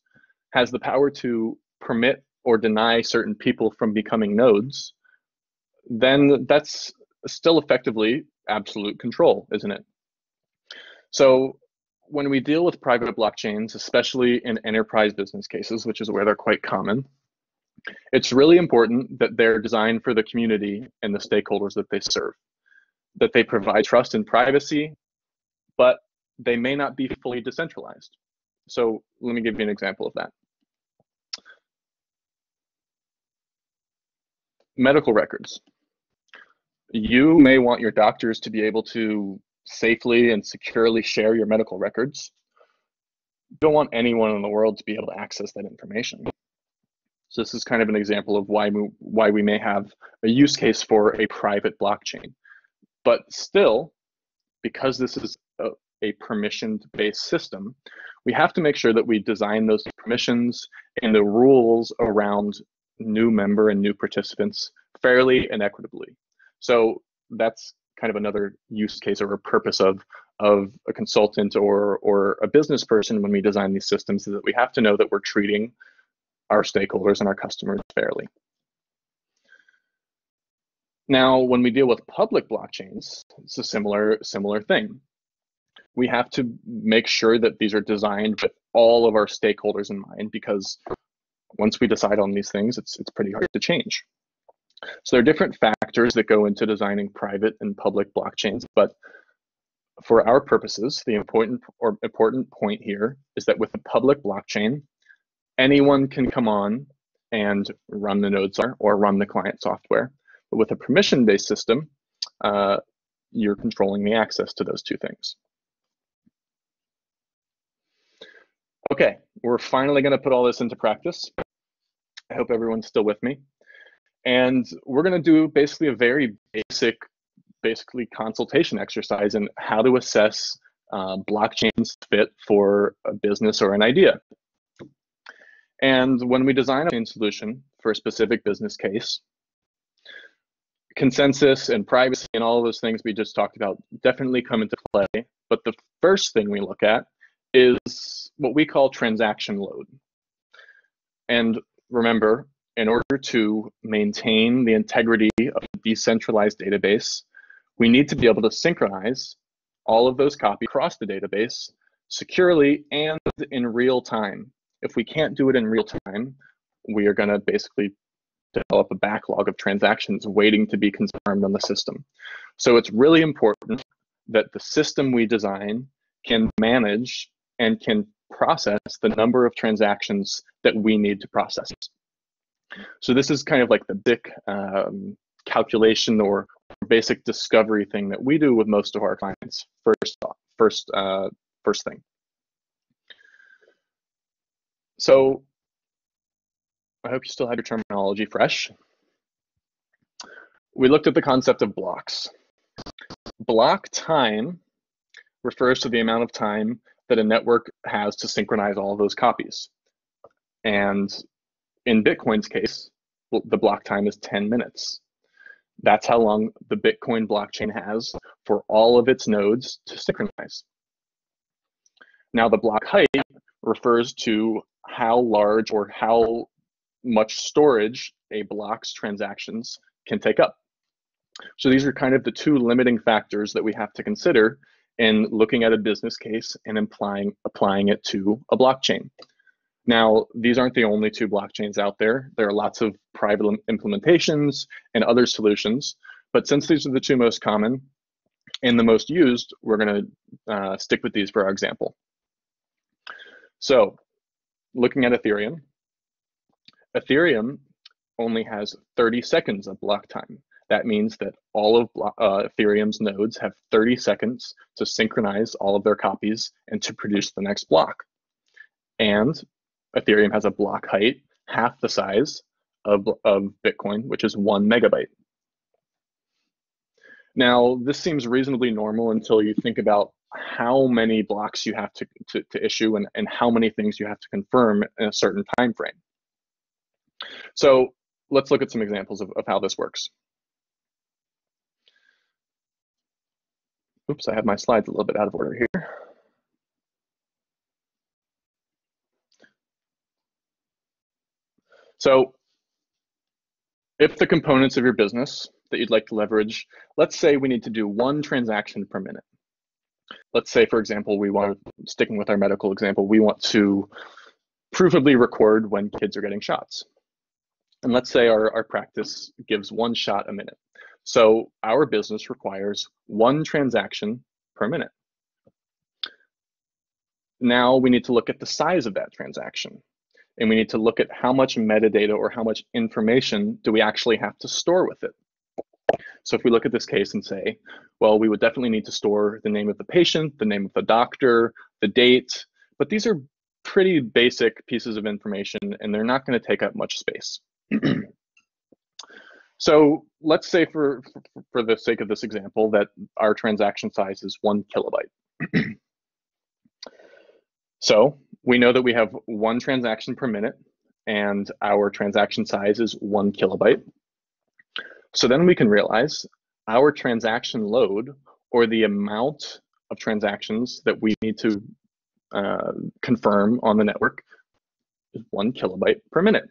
has the power to permit or deny certain people from becoming nodes, then that's still effectively absolute control, isn't it? So when we deal with private blockchains, especially in enterprise business cases, which is where they're quite common, it's really important that they're designed for the community and the stakeholders that they serve, that they provide trust and privacy, but they may not be fully decentralized. So let me give you an example of that. Medical records. You may want your doctors to be able to safely and securely share your medical records. You don't want anyone in the world to be able to access that information. So this is kind of an example of why we may have a use case for a private blockchain. But still, because this is a permission-based system, we have to make sure that we design those permissions and the rules around new member and new participants fairly and equitably. So that's kind of another use case or a purpose of a consultant or a business person when we design these systems, is that we have to know that we're treating our stakeholders and our customers fairly. Now, when we deal with public blockchains, it's a similar thing. We have to make sure that these are designed with all of our stakeholders in mind, because once we decide on these things, it's pretty hard to change. So there are different factors that go into designing private and public blockchains, but for our purposes, the important point here is that with a public blockchain, anyone can come on and run the nodes or run the client software. But with a permission-based system, you're controlling the access to those two things. Okay, we're finally going to put all this into practice. I hope everyone's still with me. And we're going to do basically a very basically consultation exercise in how to assess blockchain's fit for a business or an idea. And when we design a blockchain solution for a specific business case, consensus and privacy and all of those things we just talked about definitely come into play. But the first thing we look at is what we call transaction load. And remember, in order to maintain the integrity of a decentralized database, we need to be able to synchronize all of those copies across the database securely and in real time. If we can't do it in real time, we are going to basically develop a backlog of transactions waiting to be confirmed on the system. So it's really important that the system we design can manage and can process the number of transactions that we need to process. So this is kind of like the big calculation or basic discovery thing that we do with most of our clients. First thing. So I hope you still have your terminology fresh. We looked at the concept of blocks. Block time refers to the amount of time that a network has to synchronize all of those copies. And in Bitcoin's case, the block time is 10 minutes. That's how long the Bitcoin blockchain has for all of its nodes to synchronize. Now, the block height refers to how large or how much storage a block's transactions can take up. So these are kind of the two limiting factors that we have to consider in looking at a business case and applying it to a blockchain. Now, these aren't the only two blockchains out there. There are lots of private implementations and other solutions, but since these are the two most common and the most used, we're going to stick with these for our example. So, looking at Ethereum, Ethereum only has 30 seconds of block time. That means that all of Ethereum's nodes have 30 seconds to synchronize all of their copies and to produce the next block. And Ethereum has a block height half the size of Bitcoin, which is 1 megabyte. Now, this seems reasonably normal until you think about how many blocks you have to issue and how many things you have to confirm in a certain time frame. So let's look at some examples of how this works. Oops, I have my slides a little bit out of order here. So if the components of your business that you'd like to leverage, let's say we need to do 1 transaction per minute. Let's say, for example, sticking with our medical example, we want to provably record when kids are getting shots. And let's say our practice gives 1 shot a minute. So our business requires 1 transaction per minute. Now we need to look at the size of that transaction. And we need to look at how much metadata or how much information do we actually have to store with it. So if we look at this case and say, well, we would definitely need to store the name of the patient, the name of the doctor, the date, but these are pretty basic pieces of information and they're not going to take up much space. So let's say for the sake of this example that our transaction size is 1 kilobyte. So we know that we have 1 transaction per minute and our transaction size is 1 kilobyte. So then we can realize our transaction load, or the amount of transactions that we need to confirm on the network, is 1 kilobyte per minute.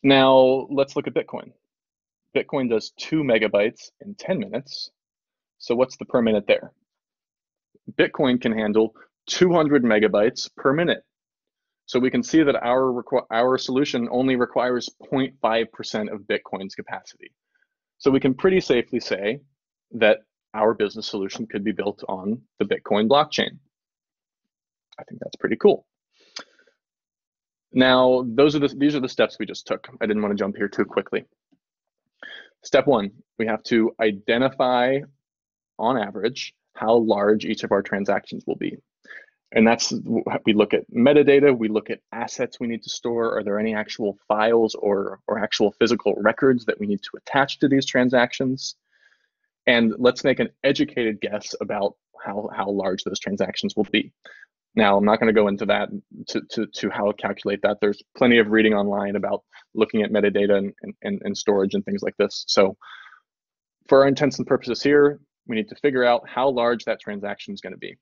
Now let's look at Bitcoin. Bitcoin does 2 megabytes in 10 minutes. So what's the per minute there? Bitcoin can handle 200 megabytes per minute. So we can see that our solution only requires 0.5% of Bitcoin's capacity. So we can pretty safely say that our business solution could be built on the Bitcoin blockchain. I think that's pretty cool. Now, these are the steps we just took. I didn't want to jump here too quickly. Step 1, we have to identify, on average, how large each of our transactions will be. And that's, we look at metadata, we look at assets we need to store. Are there any actual files or actual physical records that we need to attach to these transactions? And let's make an educated guess about how large those transactions will be. Now, I'm not going to go into that to how to calculate that. There's plenty of reading online about looking at metadata and storage and things like this. So for our intents and purposes here, we need to figure out how large that transaction is going to be.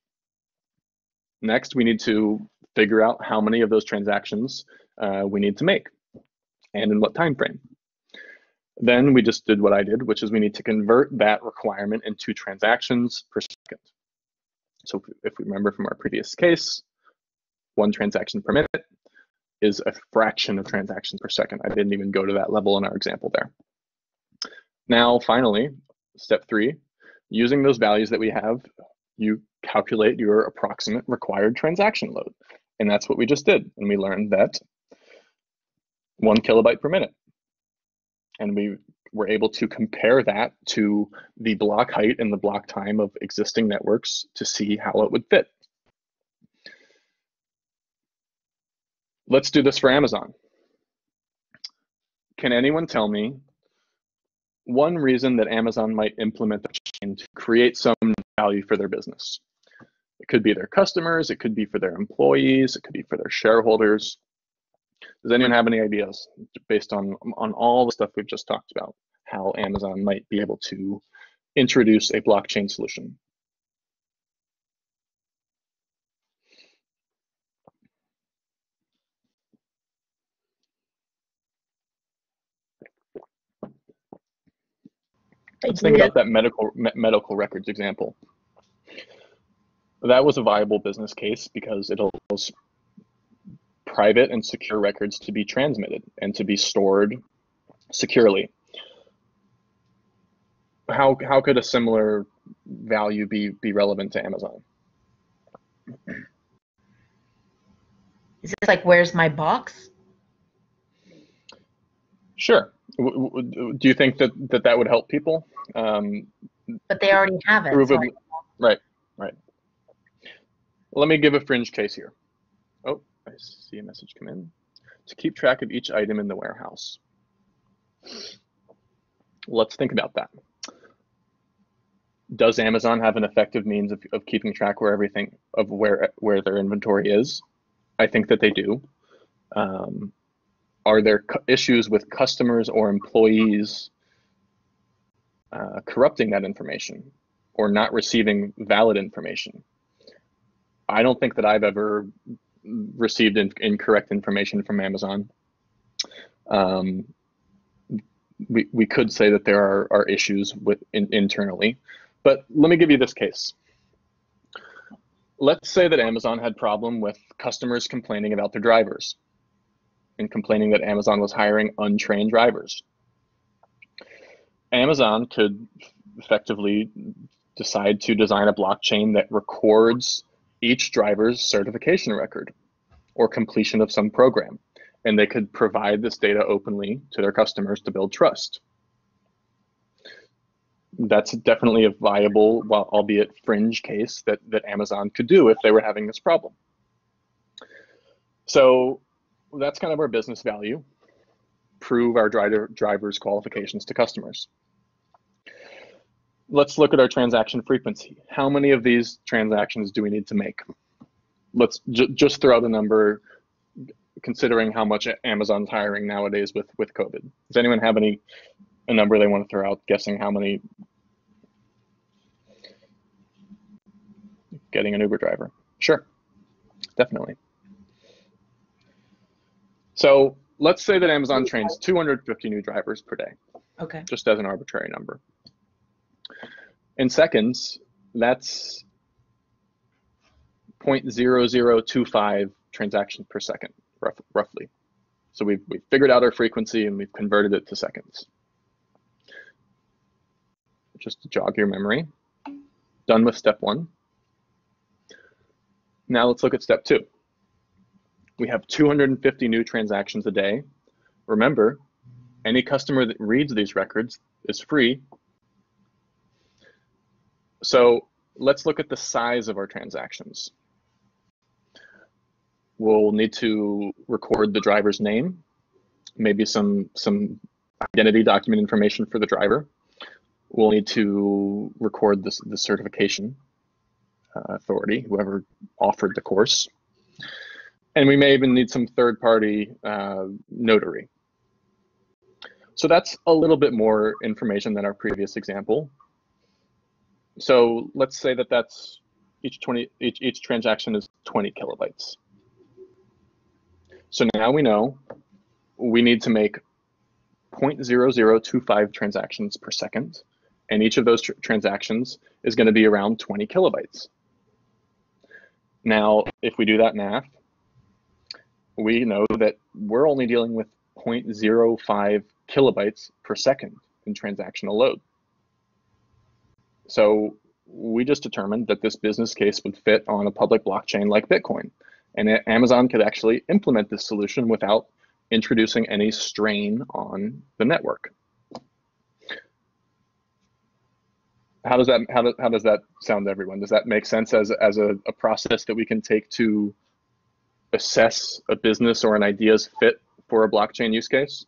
Next, we need to figure out how many of those transactions we need to make and in what time frame. Then we just did what I did, which is we need to convert that requirement into transactions per second. So if we remember from our previous case, 1 transaction per minute is a fraction of transactions per second. I didn't even go to that level in our example there. Now, finally, step 3, using those values that we have, you calculate your approximate required transaction load. And that's what we just did. And we learned that 1 kilobyte per minute. And we were able to compare that to the block height and the block time of existing networks to see how it would fit. Let's do this for Amazon. Can anyone tell me one reason that Amazon might implement the chain to create some value for their business? It could be their customers, it could be for their employees, it could be for their shareholders. Does anyone have any ideas based on all the stuff we've just talked about, how Amazon might be able to introduce a blockchain solution? Let's think about that medical records example. That was a viable business case because it allows private and secure records to be transmitted and to be stored securely. How could a similar value be relevant to Amazon?
Is this like, where's my box?
Sure. Do you think that would help people?
But they already have it. So
right. Let me give a fringe case here. Oh, I see a message come in. To keep track of each item in the warehouse. Let's think about that. Does Amazon have an effective means of keeping track where their inventory is? I think that they do. Are there issues with customers or employees corrupting that information or not receiving valid information? I don't think that I've ever received incorrect information from Amazon. We could say that there are issues internally, but let me give you this case. Let's say that Amazon had problem with customers complaining about their drivers and complaining that Amazon was hiring untrained drivers. Amazon could effectively decide to design a blockchain that records each driver's certification record or completion of some program, and they could provide this data openly to their customers to build trust. That's definitely a viable, well, albeit fringe case that Amazon could do if they were having this problem. So that's kind of our business value. Prove our drivers' qualifications to customers. Let's look at our transaction frequency. How many of these transactions do we need to make? Let's just throw out a number, considering how much Amazon's hiring nowadays with COVID. Does anyone have a number they want to throw out, guessing how many? Getting an Uber driver. Sure, definitely. So let's say that Amazon trains 250 new drivers per day.
Okay.
Just as an arbitrary number. In seconds, that's 0.0025 transactions per second, roughly. So we've figured out our frequency and we've converted it to seconds. Just to jog your memory. Done with step one. Now let's look at step two. We have 250 new transactions a day. Remember, any customer that reads these records is free. So let's look at the size of our transactions. We'll need to record the driver's name, maybe some identity document information for the driver. We'll need to record the certification authority, whoever offered the course. And we may even need some third-party notary. So that's a little bit more information than our previous example. So let's say that that's each transaction is 20 kilobytes. So now we know we need to make 0.0025 transactions per second, and each of those transactions is going to be around 20 kilobytes. Now, if we do that math, we know that we're only dealing with 0.05 kilobytes per second in transactional load. So we just determined that this business case would fit on a public blockchain like Bitcoin. And Amazon could actually implement this solution without introducing any strain on the network. How does that sound to everyone? Does that make sense as a process that we can take to assess a business or an idea's fit for a blockchain use case?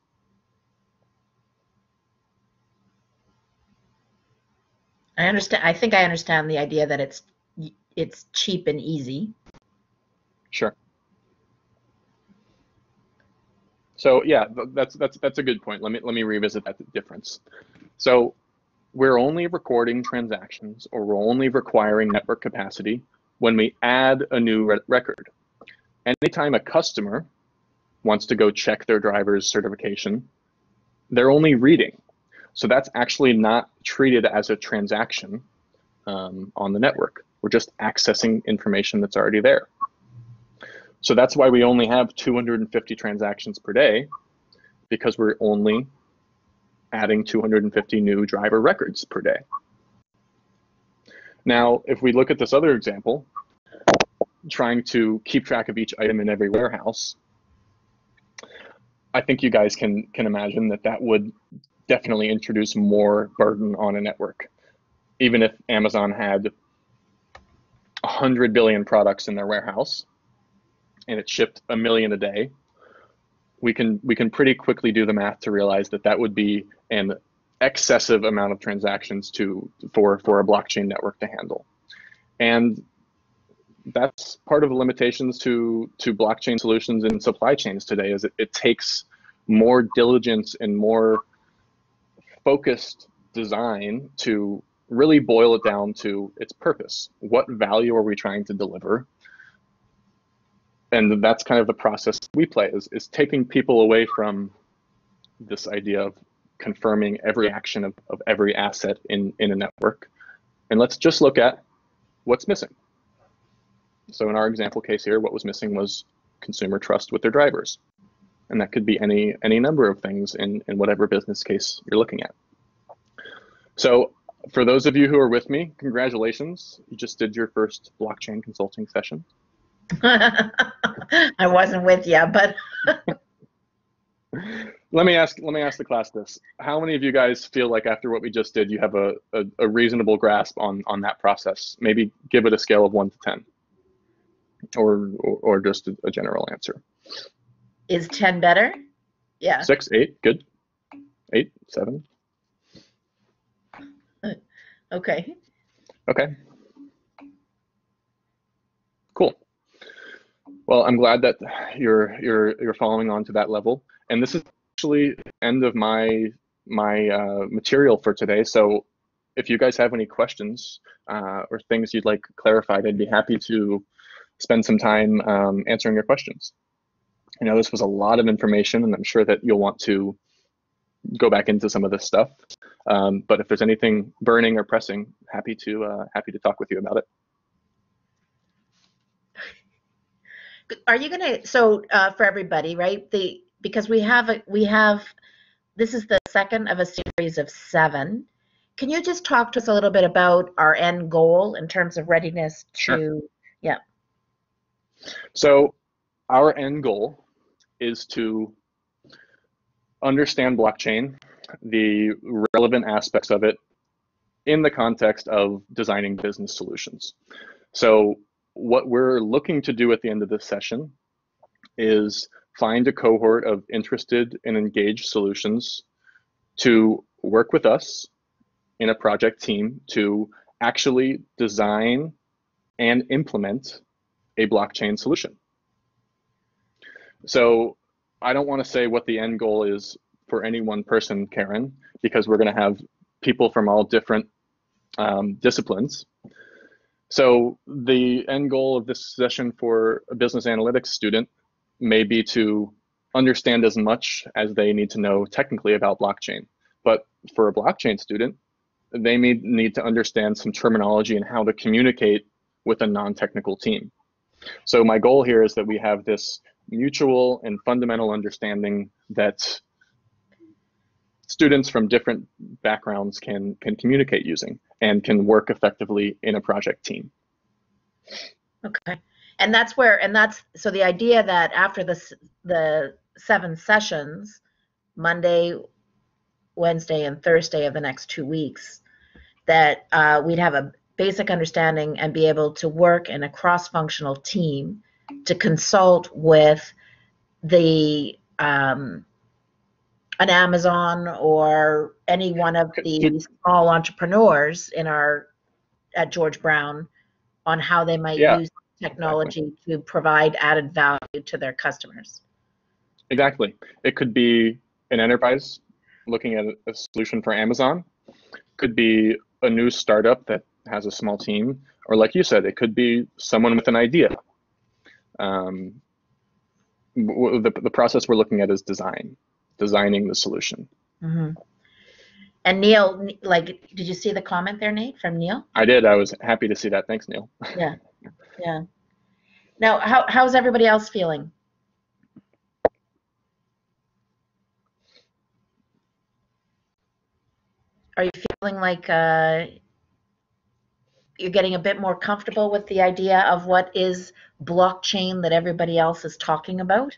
I understand. I think I understand the idea that it's cheap and easy.
Sure. So yeah, that's a good point. Let me revisit that difference. So we're only recording transactions, or we're only requiring network capacity when we add a new record. Anytime a customer wants to go check their driver's certification, they're only reading. So that's actually not treated as a transaction on the network. We're just accessing information that's already there. So that's why we only have 250 transactions per day, because we're only adding 250 new driver records per day. Now, if we look at this other example, trying to keep track of each item in every warehouse, I think you guys can imagine that would definitely introduce more burden on a network. Even if Amazon had 100 billion products in their warehouse and it shipped 1 million a day, we can pretty quickly do the math to realize that would be an excessive amount of transactions for a blockchain network to handle. And that's part of the limitations to blockchain solutions in supply chains today, is it takes more diligence and more focused design to really boil it down to its purpose. What value are we trying to deliver? And that's kind of the process we play, is taking people away from this idea of confirming every action of every asset in a network. And let's just look at what's missing. So in our example case here, what was missing was consumer trust with their drivers. And that could be any number of things in whatever business case you're looking at. So for those of you who are with me, congratulations. You just did your first blockchain consulting session.
I wasn't with you, but
let me ask the class this: how many of you guys feel like after what we just did, you have a reasonable grasp on that process? Maybe give it a scale of 1 to 10, or just a general answer.
Is 10 better? Yeah.
6, 8, good. 8, 7.
Okay.
Okay. Cool. Well, I'm glad that you're following on to that level. And this is actually the end of my material for today. So if you guys have any questions or things you'd like clarified, I'd be happy to spend some time answering your questions. I know this was a lot of information, and I'm sure that you'll want to go back into some of this stuff. But if there's anything burning or pressing, happy to talk with you about it.
Are you gonna, so for everybody, right? Because we have this is the second of a series of 7. Can you just talk to us a little bit about our end goal in terms of readiness to,
Sure.
Yeah.
So our end goal is to understand blockchain, the relevant aspects of it in the context of designing business solutions. So what we're looking to do at the end of this session is find a cohort of interested and engaged solutions to work with us in a project team to actually design and implement a blockchain solution. So I don't want to say what the end goal is for any one person, Karen, because we're going to have people from all different disciplines. So the end goal of this session for a business analytics student may be to understand as much as they need to know technically about blockchain. But for a blockchain student, they may need to understand some terminology and how to communicate with a non-technical team. So my goal here is that we have this mutual and fundamental understanding that students from different backgrounds can communicate using and can work effectively in a project team.
Okay. And so the idea that after the 7 sessions, Monday, Wednesday, and Thursday of the next 2 weeks, that we'd have a basic understanding and be able to work in a cross-functional team to consult with an Amazon or any one of the small entrepreneurs at George Brown on how they might use technology to provide added value to their customers.
Exactly. It could be an enterprise looking at a solution for Amazon. Could be a new startup that has a small team, or like you said, it could be someone with an idea. The process we're looking at is designing the solution.
Mm-hmm. And Neil, did you see the comment there, Nate, from Neil?
I did. I was happy to see that. Thanks, Neil.
Yeah, yeah. Now, how's everybody else feeling? Are you feeling like you're getting a bit more comfortable with the idea of what is blockchain that everybody else is talking about?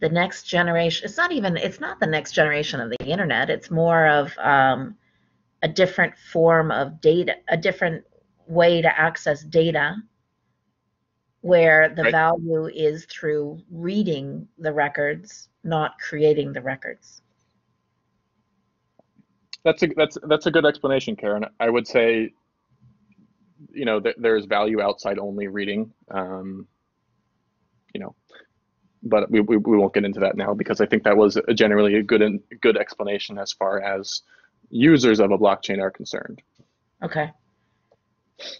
The next generation, it's not the next generation of the internet. It's more of a different form of data, a different way to access data, where the value is through reading the records, not creating the records.
That's a good explanation, Karen. I would say, you know, there's value outside only reading, you know, but we won't get into that now, because I think that was generally a good explanation as far as users of a blockchain are concerned.
Okay.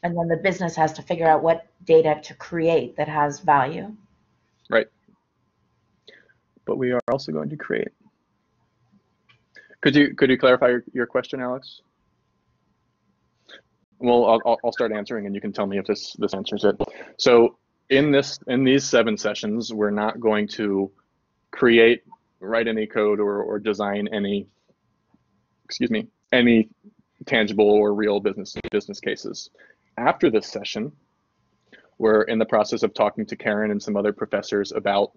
And then the business has to figure out what data to create that has value.
Right. But we are also going to create. Could you clarify your question, Alex? Well, I'll start answering, and you can tell me if this answers it. So in these 7 sessions, we're not going to write any code or design any tangible or real business cases. After this session, we're in the process of talking to Karen and some other professors about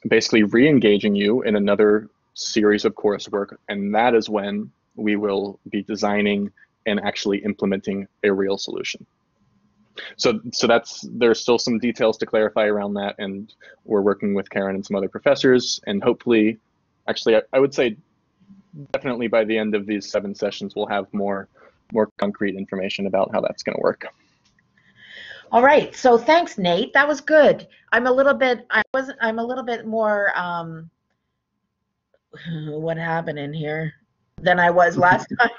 basically re-engaging you in another series of coursework, and that is when we will be designing and actually implementing a real solution. So there's still some details to clarify around that, and we're working with Karen and some other professors, and hopefully, actually, I would say definitely by the end of these 7 sessions, we'll have more concrete information about how that's going to work.
All right. So thanks, Nate. That was good. I'm a little bit more what happened in here than I was last time,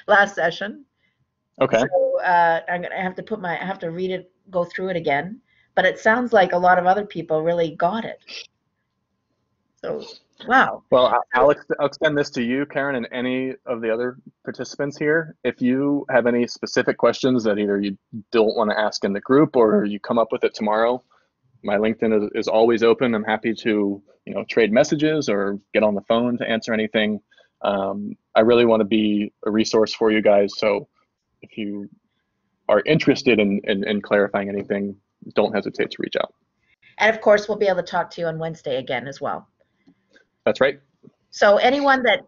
last session.
Okay.
So I'm gonna have to read it, go through it again. But it sounds like a lot of other people really got it. So wow.
Well, I'll extend this to you, Karen, and any of the other participants here. If you have any specific questions that either you don't want to ask in the group or you come up with it tomorrow, my LinkedIn is always open. I'm happy to, you know, trade messages or get on the phone to answer anything. I really want to be a resource for you guys. So if you are interested in clarifying anything, don't hesitate to reach out.
And of course, we'll be able to talk to you on Wednesday again as well.
That's right.
So anyone the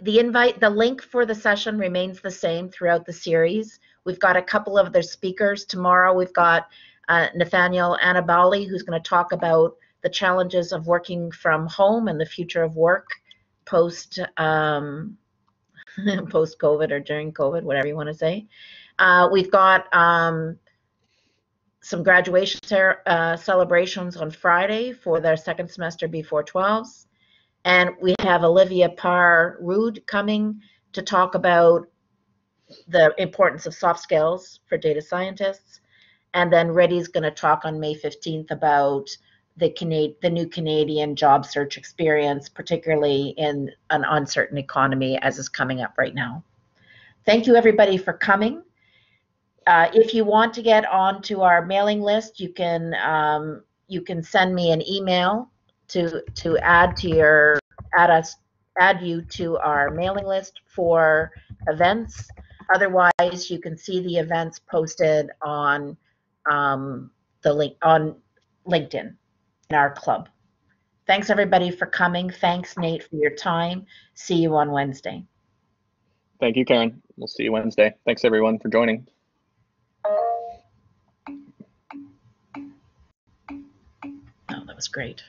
invite, the link for the session remains the same throughout the series. We've got a couple of other speakers tomorrow. We've got Nathaniel Annabali, who's going to talk about the challenges of working from home and the future of work post post-COVID or during COVID, whatever you want to say. We've got some graduation celebrations on Friday for their second semester B412s. And we have Olivia Parr-Rood coming to talk about the importance of soft skills for data scientists. And then Reddy's going to talk on May 15th about the new Canadian job search experience, particularly in an uncertain economy as is coming up right now. Thank you, everybody, for coming. If you want to get onto our mailing list, you can send me an email to add you to our mailing list for events. Otherwise, you can see the events posted on the link on LinkedIn in our club. Thanks, everybody, for coming. Thanks, Nate, for your time. See you on Wednesday.
Thank you, Karen. We'll see you Wednesday. Thanks, everyone, for joining.
Oh, that was great.